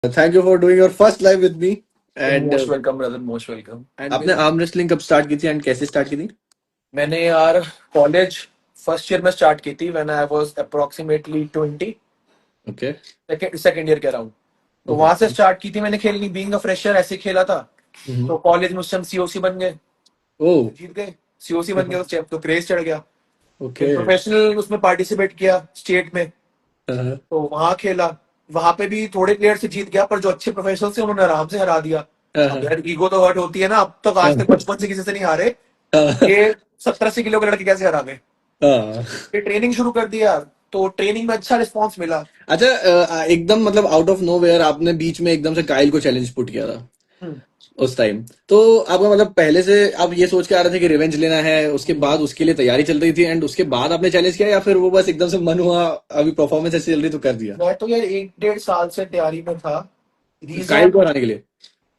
Thank you for doing your first live with me. And most welcome brother, most welcome. आपने arm wrestling कब start की थी and कैसे start की थी? मैंने यार कॉलेज फर्स्ट ईयर में स्टार्ट की थी when I was approximately 20, okay second year के अराउंड। तो ओके वहां से स्टार्ट की थी मैंने खेलनी, बीइंग अ फ्रेशर ऐसे खेला था। तो कॉलेज में उस टाइम सीओसी बन गए, ओह जीत गए। सीओसी बन गया उस टाइम तो क्रेज चढ़ गया। फिर ओके प्रोफेशनल उसमें पार्टिसिपेट किया स्टेट में, तो वहां खेला। वहां पे भी थोड़े प्लेयर से जीत गया, पर जो अच्छे प्रोफेशनल थे उन्होंने आराम से हरा दिया। अब यार ईगो तो हर्ट होती है ना, अब तक आज तक बचपन से किसी से नहीं हारे। ये 70-80 किलो के लड़के कैसे हरा गए? फिर ट्रेनिंग शुरू कर दिया, तो ट्रेनिंग में अच्छा रिस्पॉन्स मिला। अच्छा, एकदम मतलब आउट ऑफ नोवेयर आपने बीच में एकदम से काइल को चैलेंज पुट किया था हम्म। उस टाइम। तो आपका मतलब पहले से आप ये सोच के आ रहे थे कि रिवेंज लेना है, उसके बाद उसके लिए तैयारी चल रही थी एंड उसके बाद आपने चैलेंज किया, या फिर वो बस एकदम से मन हुआ अभी परफॉर्मेंस ऐसी चल रही तो कर दिया मैं तो यार 1-1.5 साल से तैयारी में था। काइल रीजन, को हराने के लिए?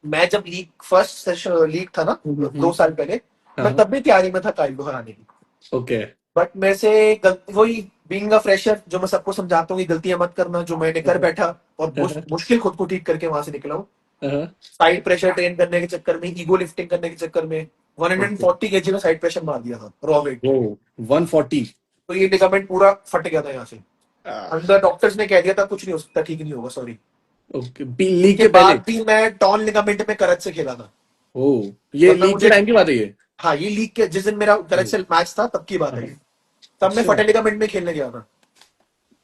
मैं जब लीग फर्स्ट सेशन लीग था ना, 2 साल पहले, मैं हाँ तब भी तैयारी में था काइल को हराने की। ओके बट मेरे से गलती वही, बीइंग अ फ्रेशर, जो मैं सबको समझाता हूँ कि गलतियां मत करना, जो मैंने कर बैठा और मुश्किल खुद को ठीक करके वहां से निकला हूँ। साइड प्रेशर ट्रेन करने के चक्कर में, ईगो लिफ्टिंग करने के चक्कर में 140 kg का साइड प्रेशर मार दिया था रॉ वेट। वो 140? तो ये लिगामेंट पूरा फट गया था यहाँ से। अंदर डॉक्टर्स ने कह दिया था कुछ नहीं हो सकता, ठीक नहीं होगा, सॉरी। ओके लीग उसके के पहले? बाद भी मैं टॉन लिगामेंट में करज से खेला था। ओ, ये वरना लीग के मुझे, टाइम की बात है ये? हाँ ये लीग के जिस दिन मेरा करज ओ, से मैच था तब की बात है हाँ, ये। तब मैं अच्छा फटे लिगामेंट में खेलने गया था।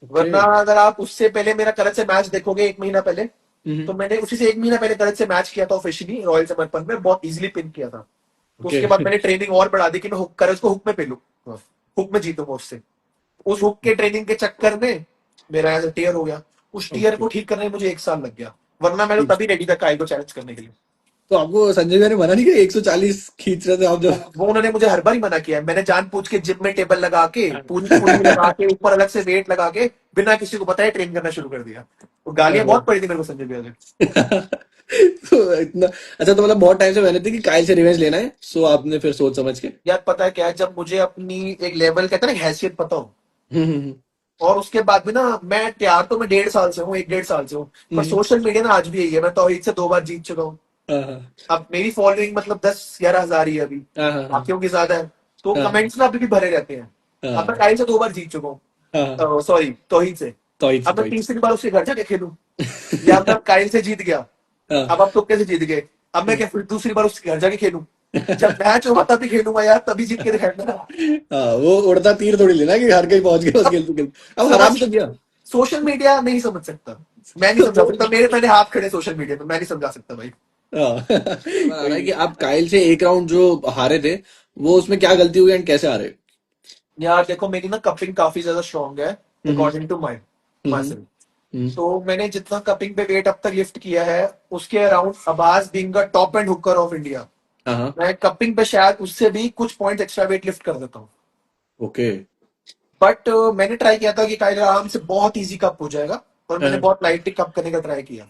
ओके वरना अगर आप उससे पहले मेरा करज से मैच देखोगे 1 महीना पहले, तो मैंने उसी से 1 महीना पहले करज से मैच किया था ऑफिशियली रॉयल समर्पण में, बहुत इजीली पिन किया था। तो ओके उसके बाद मैंने ट्रेनिंग और बढ़ा दी कि मैं करज को हुक में पेलू, हुक में जीतूंगा उससे। उस हुक के ट्रेनिंग के चक्कर में मेरा ऐसा टीयर हो गया। उस टीयर ओके को ठीक करने में मुझे 1 साल लग गया, वरना मैं तो तभी रेडी था काई को चैलेंज करने के लिए। तो आपको संजय भैया ने मना नहीं किया? 140 खींच रहे थे आप जब? वो उन्होंने मुझे हर बार ही मना किया है। मैंने जानबूझ के जिम में टेबल लगा के, पूरी पुली लगा के, ऊपर अलग से वेट लगा के, बिना किसी को बताए ट्रेन करना शुरू कर दिया। तो गालियां बहुत पड़ी थी मेरे को संजय भैया से। तो इतना अच्छा, तो मतलब बहुत टाइम से मैंने थी कि काइल से रिवेंज लेना है, सो आपने फिर सोच समझ के? यार पता है क्या है, जब मुझे अपनी एक लेवल कहते हैं ना हैसियत पता हो, हम्म हम्म और उसके बाद भी ना, मैं तैयार तो मैं 1.5 साल से हूँ, 1-1.5 साल से हूँ, पर हम्म, सोशल मीडिया ना आज भी यही है। मैं तौहीद से 2 बार जीत चुका हूँ। हाँ हाँ अब मेरी फॉलोइंग मतलब 10-11 हजार ही है अभी, हाँ हाँ हाँ बाकियों की ज्यादा है। तो हाँ कमेंट्स ना अभी भी भरे रहते हैं। अब मैं हाँ काइल से 2 बार जीत चुका हाँ, हूँ, सॉरी तौहीद से। अब मैं तो तीसरी बार उसके घर जाके खेलूं, या मैं काइल से जीत गया, हाँ अब आप तुक्के से जीत गए, अब मैं क्या फिर दूसरी बार उसके घर जाके खेलूं? जब मैच होगा तभी खेलूंगा यार, तभी जीत के दिखाऊंगा ना। हाँ, वो उड़ता तीर थोड़ी लेना कि हर कहीं पहुंच गए बस अब खेलते खेलते। अब हरा समझ, भी तो गया। सोशल मीडिया नहीं समझ सकता, मैं नहीं समझा सकता, मेरे मैंने हाथ खड़े सोशल मीडिया में, मैं नहीं समझा सकता भाई। हाँ बता रहा है कि आप काइल से एक राउंड जो हारे थे, वो उसमें क्या गलती हुई एंड कैसे हारे? यार देखो, मेरी ना कपिंग काफी ज्यादा स्ट्रांग है, hmm according to my my hmm self. हम्म तो मैंने जितना कपिंग पे वेट अब तक लिफ्ट किया है, उसके अराउंड अबाज being a top and Hooker of India, हाँ हाँ मैं कपिंग पे शायद उससे भी कुछ पॉइंट एक्स्ट्रा वेट लिफ्ट कर देता हूँ। ओके बट मैंने ट्राई किया था कि काइल आराम से बहुत इजी कप हो जाएगा, और मैंने हाँ, बहुत लाइटली कप करने का ट्राई किया।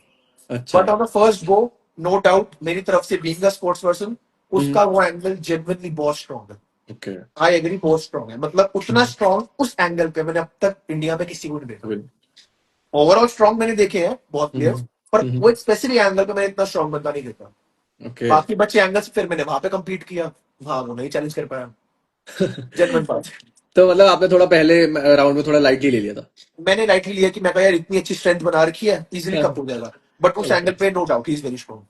अच्छा but on the first go, no doubt मेरी तरफ से being a sports person, hmm उसका वो एंगल जेन्युइनली बहुत स्ट्रॉन्ग है। ओके आई एग्री, बहुत स्ट्रॉन्ग है, मतलब उतना स्ट्रॉन्ग उस एंगल पे मैंने अब तक इंडिया में किसी को नहीं देखा। ओवरऑल स्ट्रॉन्ग मैंने देखे हैं बहुत प्लेयर्स, पर वो एक स्पेसिफिक एंगल पे मैंने इतना स्ट्रॉन्ग बंदा नहीं देखा। ओके बाकी बच्चे एंगल्स फिर मैंने वहां पे compete किया, वहां वो नहीं चैलेंज कर पाया। जेन्युइन बात। तो मतलब आपने थोड़ा पहले राउंड में थोड़ा लाइटली ले लिया था? मैंने लाइटली लिया कि मैं कहा यार इतनी अच्छी स्ट्रेंथ बना रखी है, इजीली कप हो जाएगा। बट उस एंगल ओके पे no doubt he is very strong,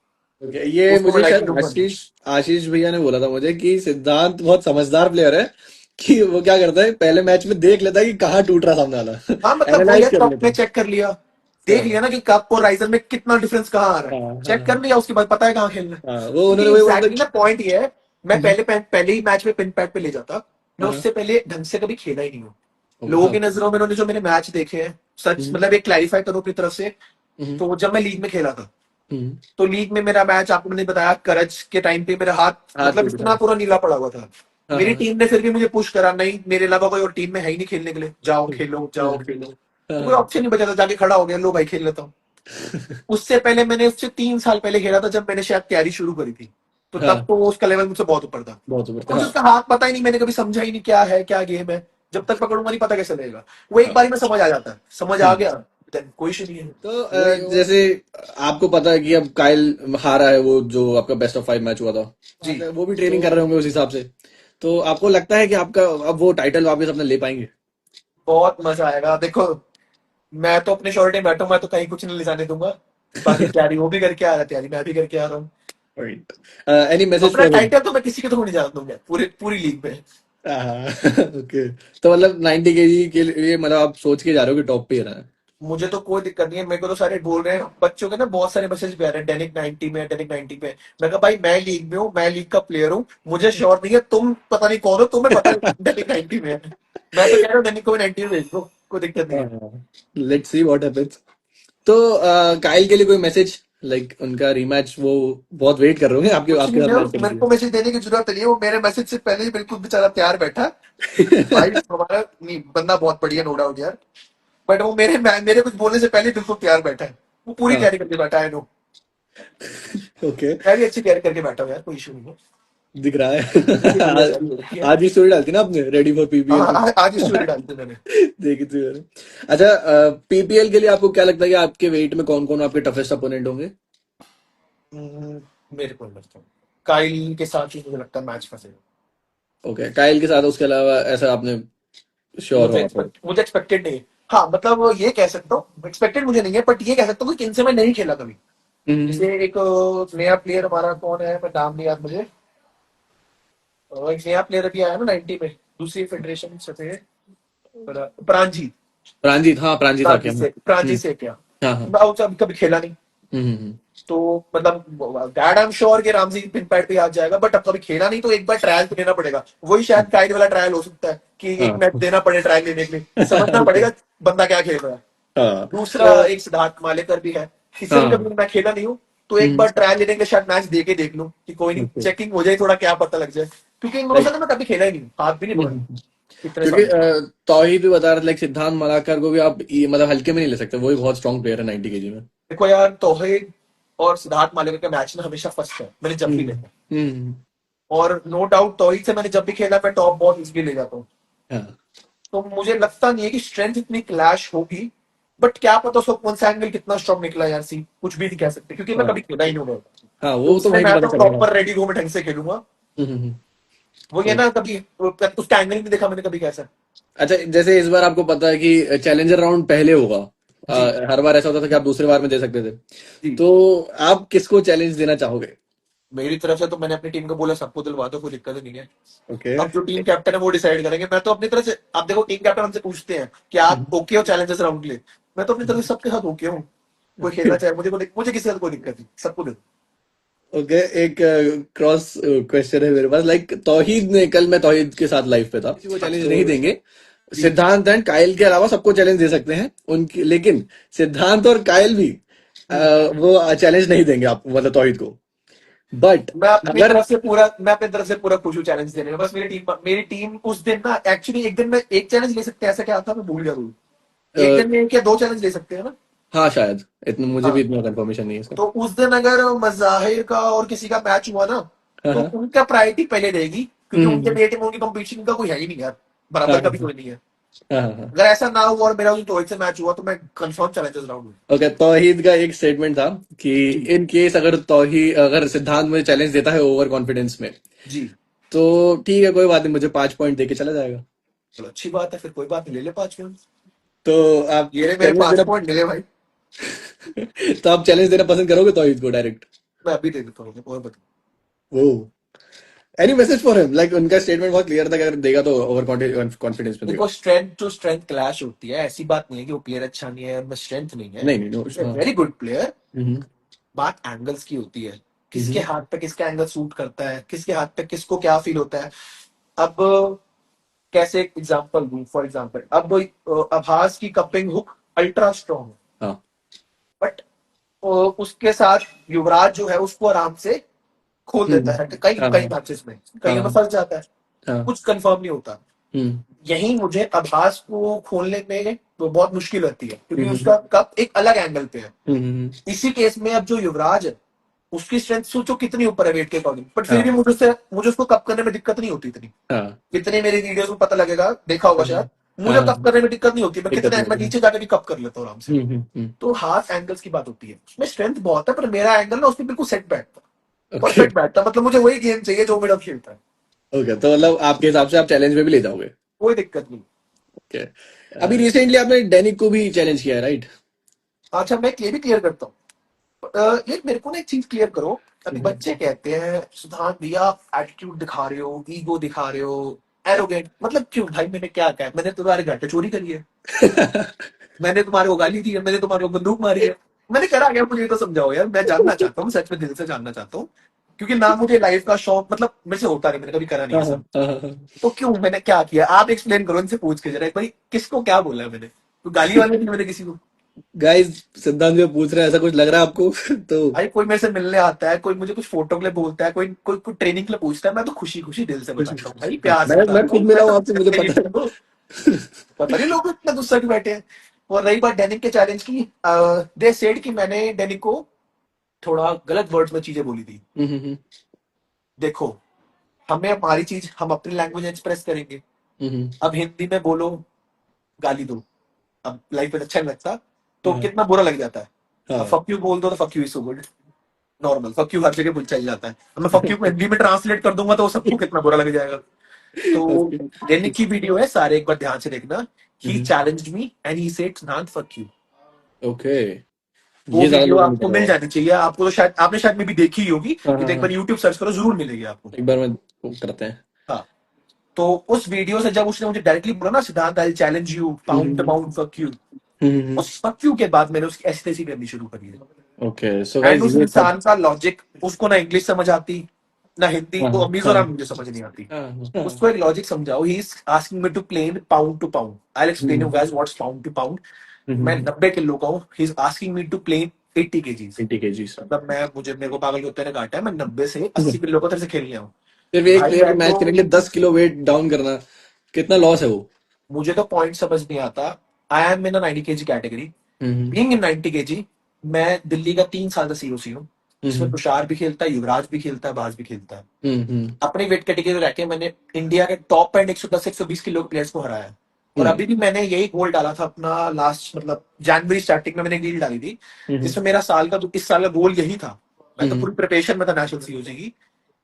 okay, ये उसको मैं मुझे लाइटली शायद लूंगा नहीं। आशीष आशीष भैया ने बोला था मुझे कि सिद्धांत बहुत समझदार प्लेयर है, कि वो क्या करता है पहले मैच में देख लेता है कि कहाँ टूट रहा सामने वाला। हाँ मतलब वही एनालाइज है, कर कप लेता में है। चेक कर लिया, देख हाँ लिया ना कि कप और राइजर में कितना डिफरेंस कहाँ आ रहा है, हाँ हाँ चेक हाँ कर लिया, उसके बाद पता है कहाँ खेलना है। हाँ, वो क्योंकि उन्होंने वही बोला था एग्जैक्टली कि ना पॉइंट ये है, मैं हम्म, पहले ही मैच में पिन पैड पे ले जाता। मैं हाँ उससे पहले ढंग से कभी खेला ही नहीं हूँ। लोगों हाँ की नजरों में उन्होंने जो मेरे मैच देखे हैं, सच हम्म मतलब एक क्लैरिफाई करूँ अपनी तरफ से, हम्म तो जब मैं लीग में खेला था, हम्म, तो लीग में मेरा मैच आपको मैंने बताया करज के टाइम पे मेरा हाथ हाथ मतलब टूट इतना रहा। पूरा नीला पड़ा हुआ था। हाँ मेरी हाँ टीम ने फिर भी मुझे पुश करा, नहीं मेरे अलावा कोई और टीम में है ही नहीं खेलने के लिए, जाओ खेलो हाँ जाओ खेलो। तो कोई हाँ ऑप्शन नहीं बचा था, जाके खड़ा हो गया, लो भाई खेल लेता हूँ। उससे पहले मैंने उससे 3 साल पहले खेला था, जब मैंने शायद तैयारी शुरू करी थी। तो तब हाँ, तो उसका लेवल मुझसे बहुत ऊपर था। बहुत ऊपर था मुझे हाँ उसका हाथ पता ही नहीं, मैंने कभी समझा ही नहीं क्या है क्या गेम है। जब तक पकड़ूंगा नहीं पता कैसे लगेगा। वो एक हाँ बार ही में समझ आ जाता है, समझ आ हाँ गया, देन कोई इशू नहीं है। तो वही और जैसे आपको पता है कि अब काइल हारा है, वो जो आपका बेस्ट ऑफ 5 मैच हुआ था, जी। बात है, वो भी तो ट्रेनिंग कर रहे होंगे उस हिसाब से। तो आपको लगता है कि आपका अब वो टाइटल वापस अपने ले पाएंगे? बहुत मजा आएगा देखो। मैं तो अपने शोल्डर में बैठूं, मैं तो कहीं कुछ नहीं ले जाने दूंगा। बाकी तैयारी वो भी करके आ रहा है, तैयारी मैं भी करके आ रहा हूँ। राइट। एनी मैसेज अपना फॉर हिम? टाइटल तो मैं किसी के थ्रू नहीं जान दूंगा पूरी पूरी लीग में। ओके। तो मतलब 90 केजी के लिए मतलब आप सोच के जा रहे हो कि टॉप पे ही रहना है? मुझे तो कोई दिक्कत नहीं है, मेरे को तो सारे बोल रहे हैं बच्चों के ना, बहुत सारे मैसेज भी आ रहे हैं डेनिक 90 में, डेनिक 90 में। मैं कहा भाई मैं लीग में हूँ, मैं लीग का प्लेयर हूँ, मुझे श्योर नहीं है, तुम पता नहीं कौन हो, तुम्हें पता है डेनिक 90 में है। मैं तो कह रहा हूँ डेनिक को 90 में भेज दो, कोई दिक्कत नहीं है। Let's see what happens. तो काइल के लिए कोई मैसेज, लाइक उनका रीमैच वो बहुत वेट कर रहे होंगे आपके कुछ आपके नहीं साथ है, मैच करने मेरे के को मैसेज देने की जरूरत नहीं है, वो मेरे मैसेज से पहले ही बिल्कुल बेचारा तैयार बैठा। भाई लिए। हमारा नहीं, बंदा बहुत बढ़िया, नो डाउट यार। बट वो मेरे कुछ बोलने से पहले बिल्कुल तैयार बैठा है। वो पूरी हाँ। तैयारी करके बैठा है। No, okay. मैं भी अच्छी तैयारी करके बैठा हूँ यार, कोई इशू नहीं है। दिख रहा पूरी है। बढ़िया तैयारी हो रखी है। आज ही स्टोरी डालती ना आपने, रेडी फॉर हाँ पीपीएल हाँ, की। आज ही स्टोरी डाली थी मैंने। देखी थी मैंने। अच्छा, पीपीएल के लिए आपको क्या लगता है कि आपके वेट में कौन कौन आपके टफेस्ट अपोनेंट होंगे? मेरे को नहीं लगता, काइल के साथ ही मुझे लगता है मैच फंसेगा। ओके, काइल के साथ, उसके अलावा ऐसा आपने श्योर हो आप? मुझे एक्सपेक्टेड नहीं है। हाँ मतलब ये कह सकता हूँ, एक्सपेक्टेड मुझे नहीं है, बट ये कह सकता हूँ कि इनसे मैं नहीं खेला कभी। हम्म। जैसे एक नया प्लेयर हमारा कौन है, मैं नाम नहीं याद मुझे। एक नया प्लेयर अभी आया ना 90 में, दूसरी फेडरेशन से थे, प्रांजीत। प्रांजीत, हाँ प्रांजीत आके हम। प्रांजीत से क्या, हाँ हाँ। मैं उससे अभी कभी खेला नहीं। हम्म। तो मतलब दैट आई एम श्योर कि रामजी पिन पैड पे आ जाएगा, बट अब कभी खेला नहीं तो एक बार ट्रायल तो देना पड़ेगा। वही शायद काइड वाला ट्रायल हो सकता है कि एक हाँ। मैच देना पड़े ट्रायल लेने के लिए, कि समझना ओके। पड़ेगा बंदा क्या खेल रहा है। हाँ। दूसरा तो एक सिद्धार्थ मालेकर भी है, किससे भी हाँ। कभी मैं खेला नहीं हूँ। तो एक हम्म। बार ट्रायल लेने के लिए शायद मैच दे के देख लूं कि कोई नहीं, ओके। चेकिंग हो जाए थोड़ा, क्या पता लग जाए। क्योंकि इन दोनों से लाइक, ना मैं कभी खेला ही नहीं हूँ, हाथ भी नहीं पकड़ा इतने क्योंकि सालों में। तौहीद भी बता रहा था, लाइक सिद्धांत मलाकर को भी आप मतलब हल्के में नहीं ले सकते, वो भी बहुत स्ट्रांग प्लेयर है 90 केजी में। देखो यार, तौहीद और सिद्धार्थ मालेकर का मैच ना हमेशा फर्स्ट है, मैंने जब भी हम्म। देखा। हम्म। और नो डाउट तौहीद से मैंने जब भी खेला, मैं टॉप बहुत इजीली ले जाता हूँ। हाँ। तो मुझे लगता नहीं है कि स्ट्रेंथ इतनी क्लैश होगी। बट क्या पता उसको कौन सा एंगल कितना स्ट्रांग निकला यार, सी कुछ भी नहीं कह सकते, क्योंकि मैं हाँ। कभी खेला ही नहीं हूं। हाँ, तो वो तो उसमें वहीं मैं पे पता तो चलेगा। प्रॉपर रेडी रूम में ढंग से खेलूंगा। हम्म। वो ये तो ना, कभी उसका एंगल ही नहीं देखा मैंने कभी कैसा। अच्छा, जैसे इस बार आपको पता है कि चैलेंजर राउंड पहले होगा। जी हर बार ऐसा होता था कि आप दूसरे बार में दे सकते थे। जी। तो आप किसको चैलेंज देना चाहोगे? मेरी तरफ से तो मैंने अपनी टीम को बोला सबको दिलवा दो, कोई दिक्कत नहीं है। ओके। अब जो टीम कैप्टन है वो डिसाइड करेंगे, मैं तो अपनी तरफ से, आप देखो टीम कैप्टन हमसे पूछते हैं कि आप ओके हो चैलेंजर्स राउंड के लिए। मैं तो अपनी तरफ से सबके साथ ओके हूँ। कोई खेलना चाहे मुझे किसी के साथ कोई दिक्कत नहीं, सबको दे ओके, एक क्रॉस क्वेश्चन है मेरे पास, लाइक तौहीद ने, कल मैं तौहीद के साथ लाइव पे था, किसी को चैलेंज नहीं दो। देंगे। जी। सिद्धांत एंड कायल के अलावा सबको चैलेंज दे सकते हैं उनकी, लेकिन सिद्धांत और कायल भी हम्म। वो चैलेंज नहीं देंगे आप, मतलब तौहीद को। बट अगर मैं अपनी तरफ से पूरा खुश हूँ चैलेंज देने में। बस मेरी टीम उस दिन ना, एक्चुअली एक दिन में एक चैलेंज ले सकते हैं, ऐसा क्या था मैं भूल गया रूल। एक अ, दिन में क्या दो चैलेंज ले सकते हैं ना। हाँ शायद, इतना मुझे भी हाँ। इतना कंफर्मेशन नहीं है इसका। तो उस दिन अगर मज़ाहिर का और किसी का मैच हुआ ना, हाँ तो हाँ। उनका प्रायोरिटी पहले रहेगी, क्योंकि उनके हम्म। बेटे में उनकी कंपटीशन का कोई है ही नहीं यार, हाँ बराबर का भी हाँ कोई नहीं है। हाँ हाँ हाँ। अगर ऐसा ना हुआ और मेरा उस रोहित से मैच हुआ, तो मैं कंफर्म चैलेंजर्स राउंड में। ओके, तौहीद का एक स्टेटमेंट था कि जी इन केस अगर सिद्धांत मुझे चैलेंज देता है ओवर कॉन्फिडेंस में, जी। तो ठीक है, कोई बात नहीं, मुझे 5 पॉइंट देके चला जाएगा। चलो अच्छी बात है, फिर कोई बात नहीं, ले ले 5 पॉइंट। तो आप ये रहे मेरे चैलेंज पांच देना पॉइंट ले ले भाई। तो आप चैलेंज देना पसंद करोगे तौहीद को डायरेक्ट? मैं अभी दे देता हूँ और बता। वो any message for him, like उनका स्टेटमेंट बहुत क्लियर था कि अगर देगा तो ओवर कॉन्फिडेंस में देगा। देखो स्ट्रेंथ टू स्ट्रेंथ क्लैश होती है, ऐसी बात नहीं है कि वो प्लेयर अच्छा नहीं है, उनमें स्ट्रेंथ नहीं है। नहीं नहीं, नो। इट्स अ हाँ। Very good player. हम्म। बात एंगल्स की होती है, किसके हम्म। हाथ पे किसका एंगल सूट करता है, किसके हाथ पे किसको क्या फील होता है। अब कैसे एग्जांपल दूं, फॉर एग्जांपल अब आभास की कपिंग हुक अल्ट्रा स्ट्रॉन्ग है, हाँ। बट उसके साथ युवराज जो है उसको आराम से खोल देता हम्म। है कई हाँ कई हाँ मैचेस में, कईयों में हाँ फंस जाता है, हाँ। कुछ कंफर्म नहीं होता। हम्म। यही मुझे आभास को खोलने में तो बहुत मुश्किल होती है, क्योंकि हम्म। उसका कप एक अलग एंगल पे है। हम्म। इसी केस में अब जो युवराज है, उसकी स्ट्रेंथ सोचो कितनी ऊपर है वेट के अकॉर्डिंग, बट फिर भी हाँ मुझे उसको कप करने में दिक्कत नहीं होती इतनी। हाँ जितने मेरी वीडियोस में पता लगेगा, देखा होगा शायद, मुझे हाँ कप करने में दिक्कत नहीं होती, मैं दिक्कत कितने नहीं मैं होती। नीचे जाकर भी कप कर लेता हूँ आराम से। तो हाथ एंगल्स की बात होती है, उसमें स्ट्रेंथ बहुत है, पर मेरा एंगल ना उसमें बिल्कुल सेट बैठता, ओके परफेक्ट बैठता, मतलब मुझे वही गेम चाहिए जो मेरा खेलता है। ओके, तो मतलब आपके हिसाब से आप चैलेंज में भी ले जाओगे। कोई दिक्कत नहीं। ओके, अभी रिसेंटली आपने डेनिक को भी चैलेंज किया है, राइट? अच्छा, मैं ये भी क्लियर करता हूँ। ये मेरे को ना एक चीज क्लियर करो। अभी हम्म। बच्चे कहते हैं सिद्धांत भैया एटीट्यूड दिखा रहे हो, ईगो दिखा रहे हो, एरोगेंट, मतलब क्यों भाई? मैंने क्या कहा? मैंने तुम्हारे घर पे चोरी करी है? मैंने तुम्हारे को गाली दी है? मैंने तुम्हारे को बंदूक मारी है? मैंने करा क्या? मुझे ये तो समझाओ यार, मैं जानना चाहता हूँ, सच में दिल से जानना चाहता हूँ। क्योंकि ना मुझे लाइफ का शौक, मतलब मेरे से होता नहीं, मैंने कभी करा नहीं हाँ है हाँ सब। हाँ हाँ। तो क्यों, मैंने क्या किया? आप एक्सप्लेन करो इनसे पूछ के जरा एक भाई, किसको क्या बोला है मैंने? तो गाली वाली नहीं मैंने किसी को। गाइस, सिद्धांत जो पूछ रहे हैं, ऐसा कुछ लग रहा है आपको? तो भाई कोई मेरे से मिलने आता है, कोई मुझे कुछ फोटो के लिए बोलता है, कोई कोई कोई ट्रेनिंग के लिए पूछता है, मैं तो खुशी खुशी दिल से बताता हूँ भाई, हाँ, प्यार से मैं बताता खुद हूँ, मैं मिला तो हूँ आपसे, मुझे पता है। पता नहीं लोग इतना गुस्सा क्यों बैठे हैं। और रही बात डेनिक के चैलेंज की, दे सेड कि मैंने डेनिक को थोड़ा गलत वर्ड्स में चीजें बोली थी। हम्म देखो, हमें हमारी चीज हम अपनी लैंग्वेज एक्सप्रेस करेंगे। हम्म। अब हिंदी में बोलो, गाली दो, अब लाइफ में अच्छा नहीं लगता, तो हाँ कितना बुरा लग जाता है। अब हाँ। फक यू बोल दो तो fuck you is so good, normal fuck you हर जगह बोल चल जाता है। अब मैं फक यू को हिंदी में ट्रांसलेट कर दूंगा तो सबको कितना बुरा लग जाएगा। तो ओके। डेनिक की वीडियो है, सारे एक बार ध्यान से देखना। He hmm, challenged me and he said not fuck you. Okay, वो ये ज्यादा वीडियो लोगों को नहीं आपको पता मिल होगा। जानी चाहिए, आपको तो शायद आपने शायद में भी देखी ही होगी। हाँ ये हाँ तो एक हाँ, बार यूट्यूब सर्च करो, जरूर मिलेगी आपको। एक बार मैं वो करते हैं। हाँ, तो उस वीडियो से जब उसने मुझे डायरेक्टली बोला ना, Siddhant I challenge you pound to pound fuck you, hmm. उस फक यू के बाद मैंने उसकी ऐसी तैसी करनी शुरू करी है। ओके, सो एंड गाइस उस ये सब। इंसान का लॉजिक, उसको ना इंग्लिश समझ आती ना हिंदी, हाँ वो हाँ अमीज हाँ और मुझे समझ नहीं आती। हाँ हाँ। उसको एक लॉजिक समझाओ। He is asking me to play in pound to pound, I explain you hmm guys what's pound to pound. मैं 90 किलो का हूँ, he is asking me to play in 80 KGs. 80 kg। मतलब मैं, मुझे मेरे को पागल कुत्ते ने काटा है, मैं 90 से 80 किलो को तेरे से खेल लिया हूँ। सिर्फ एक भाई प्लेयर को मैं मैच तो, करने के लिए 10 किलो वेट डाउन करना, कितना लॉस है वो। मुझे तो पॉइंट समझ नहीं आता। I am in 90 KG category, hmm being in 90 KG. मैं दिल्ली का 3 साल से सीओसी हूँ, जिसमें हम्म तुषार भी खेलता है, युवराज भी खेलता है, बाज भी खेलता है। हम्म अपनी वेट कैटेगरी में रह के मैंने इंडिया के टॉप एंड 110 120 किलो के प्लेयर्स को हराया है। और हम्म अभी भी मैंने यही गोल डाला था अपना लास्ट, मतलब जनवरी स्टार्टिंग में मैंने एक रील डाली थी, हम्म जिसमें मेरा साल का, इस साल का गोल यही था। मैं तो हम्म पूरी प्रिपरेशन में था नेशनल सीओसी की,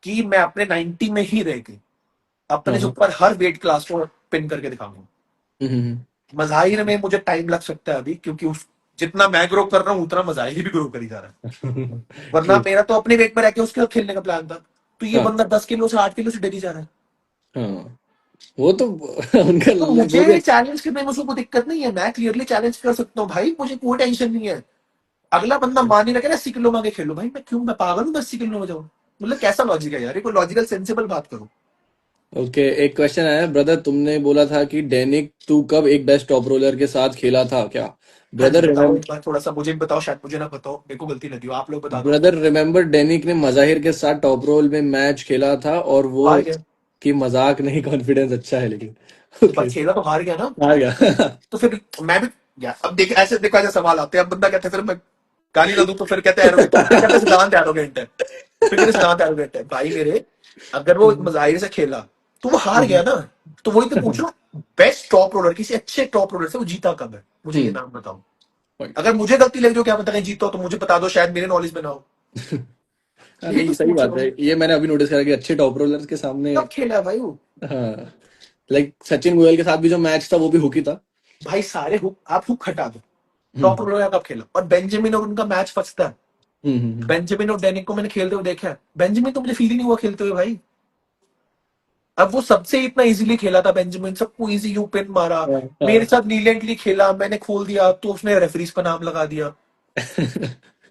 कि मैं अपने 90 में ही रह के हाँ अपने से हाँ ऊपर हर वेट क्लास को पिन करके दिखाऊंगा। हम्म मजाहिर में मुझे टाइम लग सकता है अभी, क्योंकि उस जितना मैं ग्रो कर रहा हूँ उतना मजाहिर भी ग्रो करी जा रहा है। वरना ट्रू। मेरा तो अपने वेट में रह के उसके साथ खेलने का प्लान था। तो ये हाँ बंदा 10 किलो से 8 किलो से डेली जा रहा है। हाँ, वो तो उनका तो वो भी मुझे चैलेंज करने में उसको कोई दिक्कत नहीं है, मैं क्लियरली चैलेंज कर सकता हूँ भाई, मुझे कोई टेंशन नहीं है। अगला बंदा मान ही लगे ना 80 किलो मांगे खेलो, भाई मैं क्यों, मैं पागल हूँ 80 किलो में जाऊँ? मतलब कैसा लॉजिक है यार, ये कोई लॉजिकल सेंसिबल बात करो। ओके। एक क्वेश्चन आया, ब्रदर, तुमने बोला था कि डेनिक तू कब एक बेस्ट टॉप रोलर के साथ खेला था क्या? हाँ जी, ब्रदर बताओ एक रिमेम्बर, बार, थोड़ा सा मुझे भी बताओ, शायद मुझे ना बताओ, मेरे को गलती लगी हो, आप लोग बता दो। ब्रदर रिमेम्बर डेनिक ने मजाहिर के साथ टॉप रोल में मैच खेला था, और वो हार गया। कि मजाक नहीं, कॉन्फिडेंस अच्छा है लेकिन। तो पर ओके, खेला तो हार गया ना। आ गया। तो फिर मैं भी, यार अब देख, ऐसे देखो, ऐसे सवाल आते हैं, अब बंदा कहता है फिर मैं गाली ना दूं तो फिर कहते हैं एरोगेंट, फिर कहते हैं सिद्धांत एरोगेंट है, फिर कहते हैं सिद्धांत एरोगेंट है। भाई मेरे, अगर वो मजाहिर से खेला तो वो हार गया ना। तो वही तो पूछ रहा हूँ, बेस्ट टॉप रोलर, किसी अच्छे टॉप रोलर से वो जीता कब है? मुझे ये नाम बताओ। पॉइंट। अगर मुझे गलती लग जाओ, क्या पता कहीं जीतो, तो मुझे बता दो, शायद मेरे नॉलेज में ना हो। यही नहीं, तो सही पूछ बात रहा है, हूँ। ये मैंने अभी नोटिस करा कि अच्छे टॉप रोलर्स के सामने। कब खेला है भाई वो? हाँ, लाइक सचिन गोयल के साथ भी जो मैच था वो भी हुकी था। भाई सारे हुक, आप हुक हटा दो, टॉप हम्म रोलर कब खेला? और बेंजामिन और उनका मैच फंसता है। हम्म। बेंजामिन और डेनिक को मैंने खेलते हुए देखा है, बेंजामिन तो मुझे फील ही नहीं हुआ खेलते हुए भाई। अब वो सबसे इतना इजीली खेला था बेंजामिन, सबको इजी यू पिन मारा। हाँ, मेरे हाँ। साथ नीलेंटली खेला, मैंने खोल दिया तो उसने रेफरीज का नाम लगा दिया।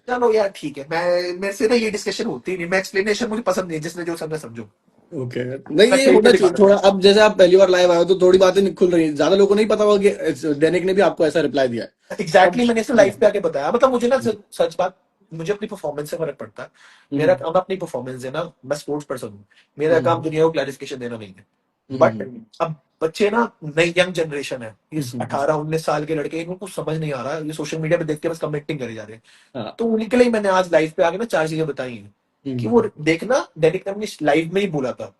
चलो यार ठीक है, मैं, मेरे से ना ये डिस्कशन होती नहीं, मैं एक्सप्लेनेशन मुझे पसंद नहीं है, जिसने जो समझा समझो। ओके, नहीं मैं ये खेल के होना दिखा चाहिए देता थोड़ा। हूँ। अब जैसे आप पहली बार लाइव आए हो तो थोड़ी बातें नहीं खुल रही हैं। ज्यादा लोगों को नहीं पता होगा कि डेनिक ने भी आपको ऐसा रिप्लाई दिया है। अब एग्जैक्टली, मैंने इसे हाँ। लाइव पे आके बताया, मतलब मुझे ना सच बात, मुझे अपनी परफॉर्मेंस से फर्क पड़ता है। मेरा हम्म काम अपनी परफॉर्मेंस देना, मैं स्पोर्ट्स पर्सन हूँ। मेरा काम हम्म दुनिया को क्लैरिफिकेशन देना नहीं है। बट हम्म अब बच्चे ना, नई यंग जनरेशन है, इस हम्म, 18 19 साल के लड़के, इनको कुछ समझ नहीं आ रहा, ये सोशल मीडिया पे देख के बस कमेंटिंग करे जा रहे हैं। हाँ। तो उनके लिए मैंने आज लाइव पे आके ना 4 चीजें बताई हैं, कि वो हम्म देखना, डेनिक ने अपनी लाइव में ही बोला था।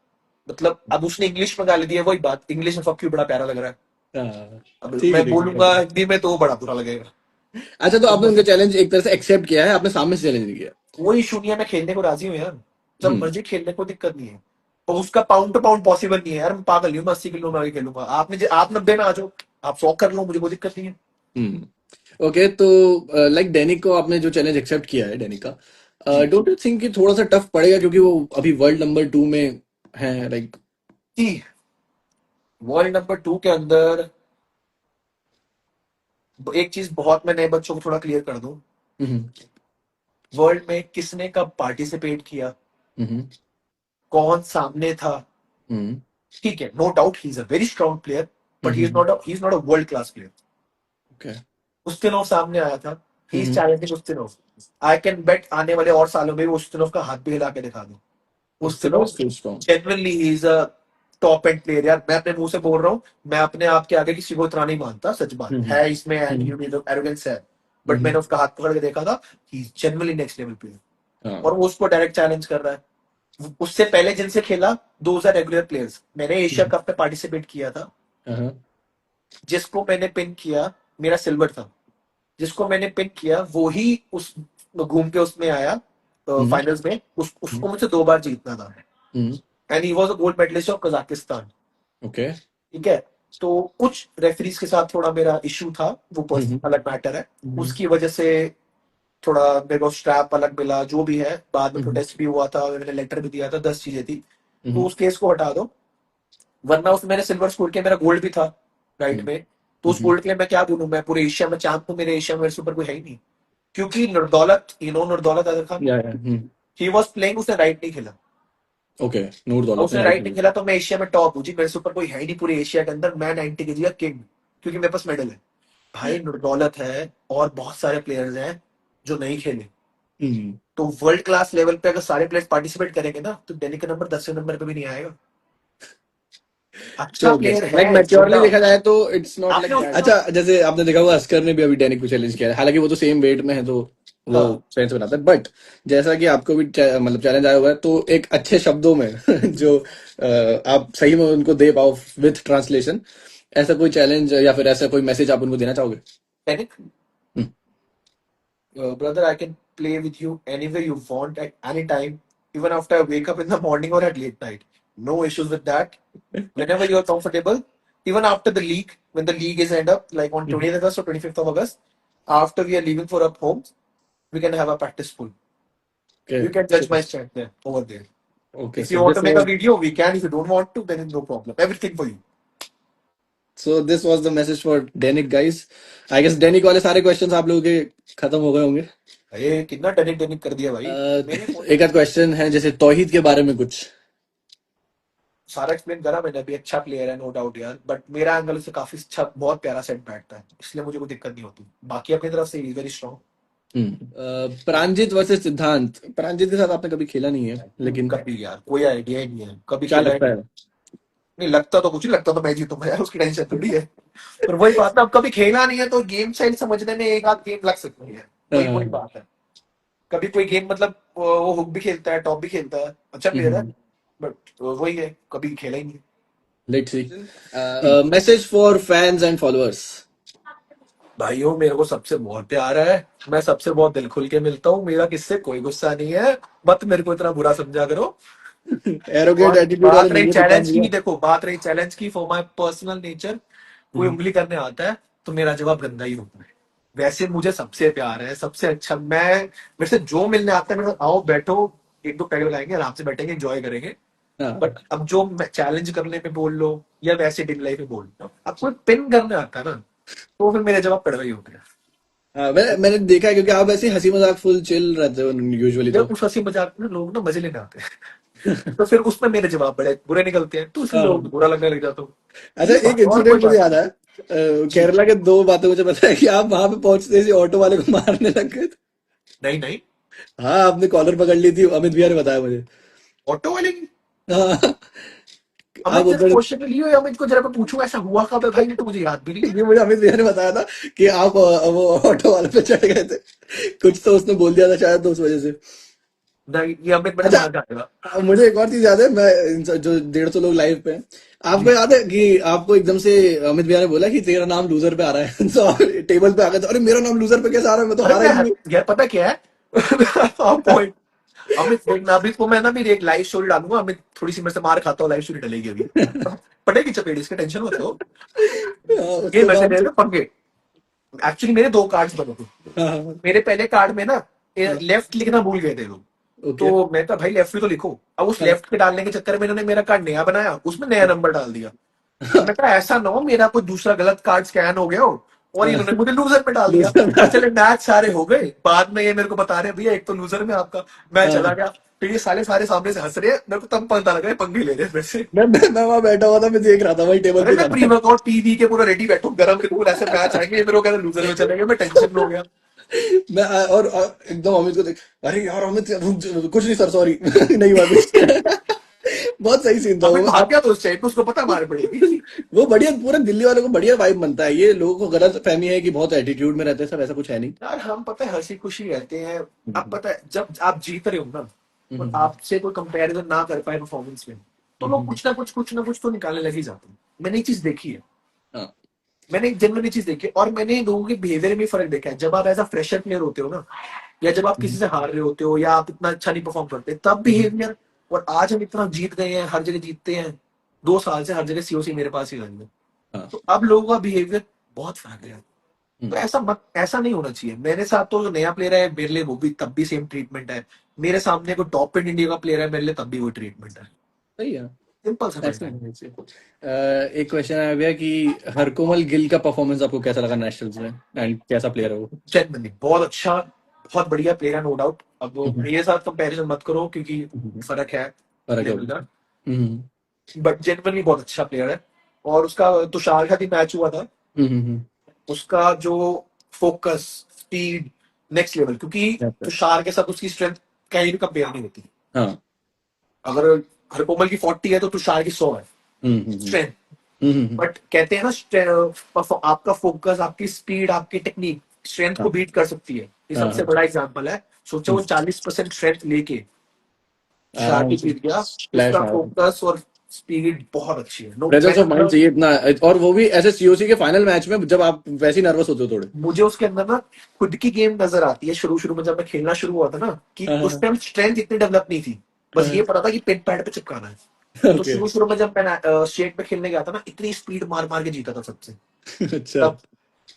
मतलब अब उसने इंग्लिश में गाली दी है, वही बात, इंग्लिश में फक यू बड़ा प्यारा लग रहा है। हाँ, अब ठीक है मैं ठीक है, बोलूंगा हिंदी में तो वो बड़ा बुरा लगेगा। अच्छा तो तो आपने उनका चैलेंज एक तरह से एक्सेप्ट किया है, आपने सामने से चैलेंज नहीं किया। कोई इशू नहीं है, मैं खेलने को राजी हूँ यार, जब हम्म। मर्जी खेलने को दिक्कत नहीं है। और उसका पाउंड टू पाउंड पॉसिबल नहीं है यार, मैं पागल नहीं हूँ, मैं 80 किलो में आगे खेलूंगा। आप 90 में आ जाओ, आप 100 कर लो, मुझे कोई दिक्कत नहीं है। हम्म। ओके तो लाइक डेनिक को आपने जो चैलेंज एक्सेप्ट किया है, डेनिक का, जी डोंट यू थिंक कि थोड़ा सा टफ पड़ेगा क्योंकि वो अभी वर्ल्ड नंबर 2 में है लाइक। जी, वर्ल्ड नंबर 2 के अंदर एक चीज बहुत मैं नए बच्चों को थोड़ा क्लियर कर दूं, हम्म। वर्ल्ड में किसने कब पार्टिसिपेट किया, हम्म। कौन सामने था। हम्म। ठीक है, no doubt he is a very strong player, but hmm. He is not a world class player. Okay. Ustinov सामने आया था, he is hmm. Challenging Ustinov. I can bet आने वाले और सालों में वो उस्तिनोव का हाथ भी हिला के दिखा दूं। Still Ustinov strong. Genuinely he is a top end player यार, मैं अपने मुंह से बोल रहा हूँ, मैं अपने आप के आगे किसी को इतना नहीं मानता, सच बात हम्म। है इसमें हम्म। एटीट्यूड एरोगेंस है, बट हम्म। मैंने उसका हाथ पकड़ के देखा था, he is genuinely next level player. और हाँ। वो उसको डायरेक्ट चैलेंज कर रहा है। उससे पहले जिनसे खेला, दोज आर रेगुलर प्लेयर्स। मैंने एशिया हम्म। कप में पार्टिसिपेट किया था, हाँ। जिसको मैंने पिन किया, मेरा सिल्वर था, जिसको मैंने पिक किया वो ही उस घूम के उसमें आया हम्म। फाइनल्स में, हम्म। उसको मुझसे 2 बार जीतना था। Hmm. And he was a gold medalist of Kazakhstan. Okay. ठीक है, तो कुछ रेफरीज के साथ थोड़ा मेरा इशू था, वो हम्म। अलग मैटर है। हम्म। उसकी वजह से थोड़ा मेरे को स्ट्रैप अलग मिला, जो भी है, बाद में हम्म। प्रोटेस्ट भी हुआ था, मैंने लेटर भी दिया था, 10 चीजें थी। तो हम्म। उस केस को हटा दो, वरना उसमें मैंने सिल्वर स्कोर किया, मेरा गोल्ड भी था राइट हम्म। में। तो उस हम्म। गोल्ड के लिए मैं क्या बोलूं, मैं पूरे एशिया में चैंप हूं, मेरे एशिया में मेरे से ऊपर कोई है ही नहीं। क्योंकि नूरदौलत, नूरदौलत अजहर खान, या हम्म। ही वॉज प्लेइंग, उसने राइट नहीं खेला। ओके, नूर और दौलत ने उसने राइट राइट नहीं लिया। खेला तो मैं एशिया में टॉप हूँ जी, मेरे से ऊपर कोई है ही नहीं पूरे एशिया के अंदर, मैं 90 kg का किंग, क्योंकि मेरे पास मेडल है। भाई नूरदौलत है और बहुत सारे प्लेयर्स हैं जो नहीं खेले। हम्म। तो वर्ल्ड क्लास लेवल पे अगर सारे प्लेयर्स पार्टिसिपेट करेंगे ना, तो दिल्ली का नंबर 10वें नंबर पे भी नहीं आएगा। अच्छा तो प्लेयर लाइक है, नो मैच्योरली देखा डाउट। जाए तो इट्स नॉट आपने लाइक दैट। अच्छा जैसे आपने देखा होगा अस्कर ने भी अभी डेनिक को चैलेंज किया है, हालांकि वो तो सेम वेट में है तो वो हाँ, सेंस बनाता है, बट जैसा कि आपको भी मतलब चैलेंज आया हुआ है तो एक अच्छे शब्दों में जो आप सही में उनको दे पाओ विथ ट्रांसलेशन, ऐसा कोई चैलेंज या फिर ऐसा कोई मैसेज आप उनको देना चाहोगे। Tannic, hmm. brother, I can play with you anywhere you want at any time, even after I wake up in the morning or at late night. No issues with that. Whenever you're comfortable, even after the league, when the league is end up, like on 20th August or 25th of August, after we are leaving for our homes, we can have a practice pool. Okay You can so judge my strength there, over there. Okay If so you want to this make a was video, we can. If you don't want to, then it's no problem. Everything for you. So this was the message for डेनिक guys. I guess डेनिक वाले सारे questions आप लोगों के खत्म हो गए होंगे। ये कितना टनिक टनिक कर दिया भाई। मेरे एक आध क्वेश्चन है जैसे तौहीद के बारे में कुछ। सारा एक्सप्लेन करा मैंने अभी, अच्छा प्लेयर है नो डाउट यार, बट मेरा एंगल से काफी अच्छा, बहुत प्यारा सेट बैठता है, इसलिए मुझे कोई दिक्कत नहीं होती। बाकी अपनी तरफ से वेरी स्ट्रॉन्ग। प्रांजित वर्सेस सिद्धांत, प्रांजित के साथ आपने कभी खेला नहीं है लेकिन कभी यार कोई आइडिया ही नहीं है, कभी क्या खेला ही लगता नहीं। है। नहीं लगता तो कुछ नहीं, लगता तो मैं जीतूंगा यार, उसकी टेंशन थोड़ी है। पर वही बात ना, अब कभी खेला नहीं है तो गेम स्टाइल समझने में एक आध गेम लग सकती है। वही वही लेट्स बात है। कभी कोई गेम मतलब वो हुक भी खेलता है, टॉप भी खेलता है, अच्छा प्लेयर है, बट वही है, कभी खेला ही नहीं। सी। जी message for fans and followers. भाइयों, मेरे को सबसे बहुत प्यार है, मैं सबसे बहुत दिल खुल के मिलता हूँ, मेरा किससे कोई गुस्सा नहीं है, मत मेरे को इतना बुरा समझा करो। एरोगेट और एटीट्यूड वाले बात नहीं रही है सिद्धांत चैलेंज की, भैया। देखो बात रही चैलेंज की, फॉर माय पर्सनल नेचर, कोई हम्म। उंगली करने आता है तो मेरा जवाब गंदा ही होता है। वैसे मुझे सबसे प्यार है, सबसे अच्छा, मैं मेरे से जो मिलने आता है, मेरे साथ आओ बैठो, एक दो पैग लगाएंगे, आराम से बैठेंगे, एंजॉय करेंगे। हाँ। बट अब जो चैलेंज करने में बोल लो, या वैसे डिन लाइफ में बोल लो, अब कोई पिन करने आता है ना, तो फिर मेरे जवाब कड़वा ही होते हैं। मैंने देखा है क्योंकि आप ऐसे हंसी मजाक फुल चिल रहते हो यूजुअली यार तो। उस हंसी मजाक में लोग ना मजे लेने आते हैं, तो फिर उसमें मेरे जवाब बड़े बुरे निकलते हैं, तो इसलिए लोगों को हाँ। बुरा लगने लग जाता हूँ। अच्छा ये एक बात है, और कोई इंसिडेंट मुझे बात याद नहीं। है, जी, केरला के दो बातें मुझे पता है कि आप वहां पे पहुंचते ही ऑटो वाले को मारने लग गए थे। नहीं नहीं, हाँ आपने कॉलर पकड़ ली थी, अमित भैया ने बताया मुझे। ऑटो वाले की, हाँ। आप अमित जरा उधर, क्वेश्चन लियो, अमित को जरा मैं पूछूं ऐसा हुआ कब है भाई, नहीं तो मुझे याद भी नहीं है। ये मुझे अमित भैया ने बताया था कि आप वो ऑटो वाले पे चढ़ गए थे, कुछ तो उसने बोल दिया था शायद तो उस वजह से। नहीं, ये अमित बड़े अच्छा, मार जाएगा। मुझे एक और चीज याद है, मैं जो 150 लोग लाइव पे हैं, आपको जी। याद है कि आपको एकदम से अमित भैया ने बोला कि तेरा नाम लूजर पे आ रहा है तो आप टेबल पे आ गए, तो अरे मेरा नाम लूजर पे कैसे आ रहा है, मैं तो अरे हारा मैं ही नहीं यार पता क्या है पॉइंट, अमित देखना, अमित को मैं ना मेरी एक लाइव स्टोरी डालूंगा, अमित थोड़ी सी मेरे से मार खाता हूँ, लाइव स्टोरी डलेगी अभी, पड़ेगी चपेट, इसकी टेंशन मत लो। हूँ। हाँ, ये उसके वैसे बाद मेरे ना पंगे, एक्चुअली मेरे दो कार्ड्स बने थे। हाँ हाँ, मेरे पहले कार्ड में ना हाँ, लेफ्ट लिखना भूल गए थे लोग। ओके, तो मैं कहा भाई लेफ्ट भी तो लिखो। अब उस हाँ, लेफ्ट के डालने के चक्कर में इन्होंने मेरा कार्ड नया बनाया, उसमें नया नंबर डाल दिया। अब मैं कहा ऐसा ना हो मेरा कोई दूसरा गलत कार्ड स्कैन हो गया हो और हाँ, इन्होंने मुझे लूजर में डाल दिया। लूजर अब चले मैच सारे हो गए, बाद में ये मेरे को बता रहे हैं भैया एक तो लूजर में आपका। मैं हाँ, चला गया, फिर ये साले सारे सामने से हंस रहे हैं, मेरे को तब पता लगा ये पंगे ले रहे हैं मेरे से। मैं वहां बैठा हुआ था, मैं देख रहा था वही टेबल अरे पे मैं था। प्री वर्कआउट पी वी के पूरा रेडी बैठू, गरम बिल्कुल ऐसे मैच आएंगे, ये मेरे को कहते लूजर में चले गए, मैं टेंशन में हो गया। और एकदम अमित को देख, अरे यार अमित कुछ नहीं सर, सॉरी नहीं हुआ कुछ। बहुत सही सीन था अमित वो। भाग आप गया तो उस टाइम पे उसको पता मार पड़ेगी। वो बढ़िया, पूरे दिल्ली वालों को बढ़िया वाइब बनता है, ये लोगों को गलत फहमी है कि बहुत एटीट्यूड में रहते हैं सब, ऐसा कुछ है नहीं। यार हम पता है हंसी खुशी रहते हैं। अब हम्म, पता है जब आप जीत रहे हो ना और हम्म, आपसे कोई कंपैरिजन ना कर पाए परफॉर्मेंस में, तो लोग हम्म, कुछ ना कुछ तो निकालने लग ही जाते हैं। मैंने ये चीज देखी है, हाँ, मैंने एक जनरली चीज देखी है, और मैंने लोगों के बिहेवियर में फर्क देखा है। जब आप एज अ फ्रेशर प्लेयर होते हो ना, या जब आप किसी हम्म, से हार रहे होते हो, या आप इतना अच्छा नहीं परफॉर्म करते, तब हम्म, बिहेवियर। और आज हम इतना जीत गए हैं, हर जगह जीतते हैं, 2 साल से हर जगह सीओसी मेरे पास ही आई है। हाँ, तो अब लोगों का बिहेवियर बहुत फर्क गया। तो हम्म, ऐसा नहीं होना चाहिए। मेरे साथ तो जो नया प्लेयर है मेरे लिए वो भी तब भी सेम ट्रीटमेंट है। मेरे सामने कोई टॉप पेड इंडिया का प्लेयर है मेरे लिए तब भी वही ट्रीटमेंट है। सही है, सिंपल सा ऐसे फंडा है। होना चाहिए। एक क्वेश्चन आया भैया कि हरकोमल गिल का परफॉर्मेंस आपको कैसा लगा नेशनल्स में, एंड कैसा प्लेयर है वो? जेन्युइनली बहुत अच्छा, बहुत बढ़िया प्लेयर है, नो डाउट। अब वो हम्म, मेरे साथ कंपैरिजन मत करो क्योंकि हम्म, फर्क है फर्क है लेवल वो। का। हम्म, बट जेन्युइनली बहुत अच्छा प्लेयर है। और उसका तुषार का भी मैच हुआ था, हम्म, हम्म, उसका जो फोकस, स्पीड, नेक्स्ट लेवल। क्योंकि तुषार के साथ उसकी स्ट्रेंथ कहीं भी कंपेयर नहीं होती। हाँ, अगर हरकोमल की 40 है तो तुषार की 100 है हम्म, स्ट्रेंथ। हम्म, बट कहते हैं ना आपका फोकस, आपकी स्पीड, आपकी टेक्निक स्ट्रेंथ को हाँ, बीट कर सकती है। ये हाँ, सबसे हाँ, बड़ा एग्जांपल है। सोचो वो 40% स्ट्रेंथ लेके तुषार आराम की से जीत गया। स्प्लैश उसका मारा। फोकस और स्पीड बहुत अच्छी है। नो प्रेजेंस मैंने ऑफ माइंड मतलब, चाहिए इतना, और वो भी ऐसे सीओसी के फाइनल मैच में जब आप वैसे ही नर्वस होते हो थोड़े। मुझे उसके अंदर ना खुद की गेम नजर आती है। शुरू शुरू में जब मैं खेलना शुरू हुआ था ना, कि उस हाँ, टाइम स्ट्रेंथ इतनी डेवलप नहीं थी, बस ये हाँ, पता था कि पिन पैड पे चिपकाना है। तो ओके, शुरू शुरू में जब मैं स्टेट पे खेलने गया था ना, इतनी स्पीड मार मार के जीता था सबसे। अच्छा, तब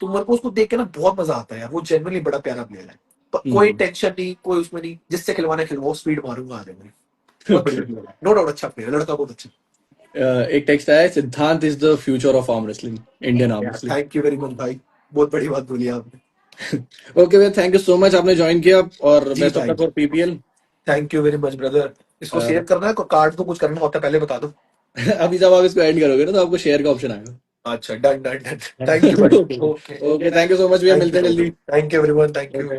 तो मेरे को उसको देख के ना बहुत मजा आता है यार, वो जेनुअनली बड़ा प्यारा प्लेयर है। कोई हम्म, टेंशन नहीं, कोई उसमें नहीं, जिससे खिलवाना खिलवाओ, स्पीड मारूंगा आगे में। बहुत ओके। बढ़िया प्लेयर है, नो डाउट अच्छा प्लेयर, लड़का बहुत अच्छा। एक टेक्स्ट आया है, Siddhant is the future of arm wrestling, Indian arm यार wrestling. Thank you very much भाई, बहुत बड़ी बात बोली आपने। ओके भैया, थैंक यू सो मच, आपने ज्वाइन किया, और जी बेस्ट ऑफ भाई, luck for PPL. Thank you very much brother. इसको शेयर करना है, कार्ड तो कुछ करना होता है पहले बता दो। अभी जब आप इसको एंड करोगे ना तो आपको शेयर का ऑप्शन आएगा। अच्छा done done done, thank you भाई। Okay, okay, okay, thank you so much भैया, थैंक मिलते यू हैं जल्दी। Thank you everyone, thank you. Okay.